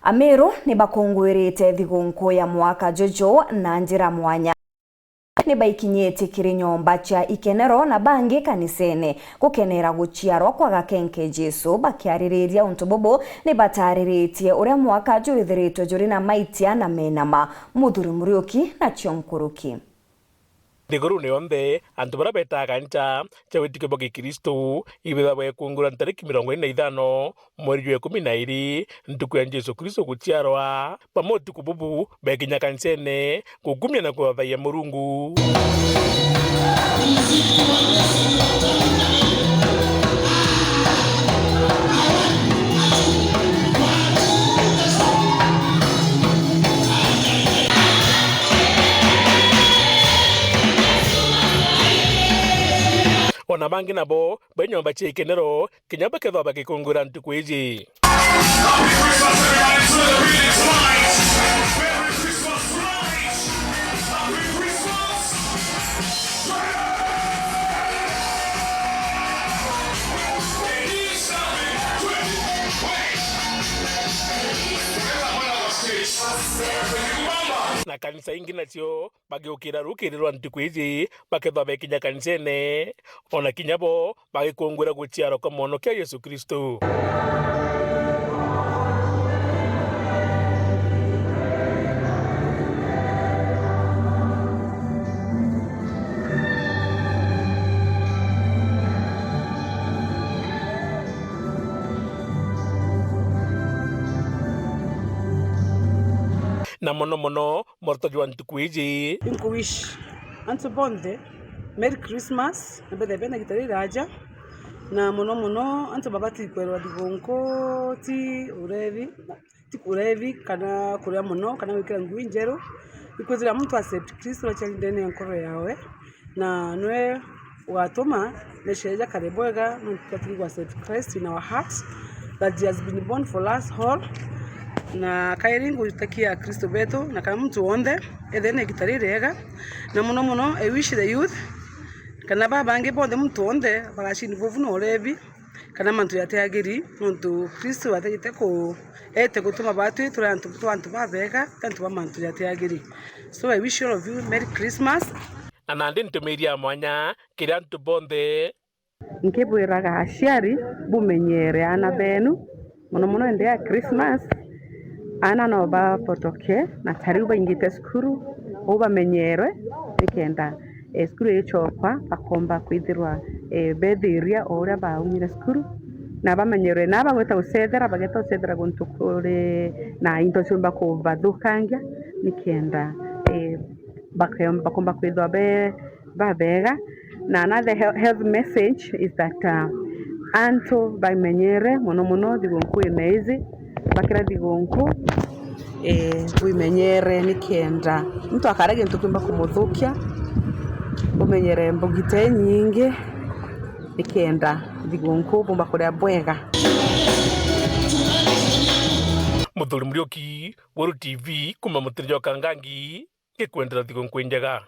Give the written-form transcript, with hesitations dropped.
Ameru ni bakungwirite thigũnkũ ya mwaka jojo na njĩra mwanya. Ni baikinyĩte kiri nyomba cha ikenero na bangi kanisene gukenera guciarwa kwa gakenke Jesu bakiarĩrĩria untu bobo ni batarĩrĩtie uria mwaka juithiritwe juri na maitia na menama Muthuri Muriuki na Chionkuruki. Thiguru ni onthe antu bara betaga ncha cha witike bwa Kristo ibetha bwa kungura tariki 45 mweri wa 12 ntuku ya Jesu Kristo guciarwa pamoti kububu bekinya kanisene kugumya na kuwathaya Murungu. Ona bangi nabo benyomba cha ikenero kinyamba ketho bagikungura ntuku iji. Na kanisa ingi nacio bagiukira rukirirwa ntuku iji baketho bekinya kanisene ona kinyabo bagikungura guciarwa kwa mwono kia Yesu Kristo. Na mono morto juan tukuiji Inkuwish antu bonde Merry Christmas nabethe bena gitari raja na mono antu babati kwerwa thigũnkũ ti urevi kana kuria muno kana wikira ngui njeru ikwithira muntu accept Kristo achalindene nkoro yawe na nwe watuma nesheja karebwega muntu accept Christ in our hearts that he has been born for us all. Na kairingu utakia Kristo beto na kama mtu onde ethene gitari rega na mono I wish the youth kana baba ange bonde mtu onde bagashini vovu no levi kana mantu yateagiri muntu Kristo ategete ko ete gutuma batu turantu babega tantu bamantu yateagiri. So I wish all of you Merry Christmas. Anandi ntumiria mwanya kiri antu bonde nkebwiraga aciari bumenyere ana benu mono ende ya Christmas ana no bapotoke na tariu baingite skuru ubamenyerwe nikenda skuru echokwa bakomba kwithirwa bethiria ora baumire skuru na bamenyerwe na bagweta usethera bageta usethera guntukure na into chumba ko bathukangia nikenda bakomba kwithwa babega. Na another health message is that anto bamenyere mono thigũnkũ inezi bakira thigũnkũ wimenyere nikenda mtu akarege ntukwimba kumuthukia umenyere mbugite nyingi nikenda thigũnkũ bomba kuria bwega. Muthuri Muriuki, Wuru TV kuma Mutirio Kangangi gikwendera thigũnkũ njega.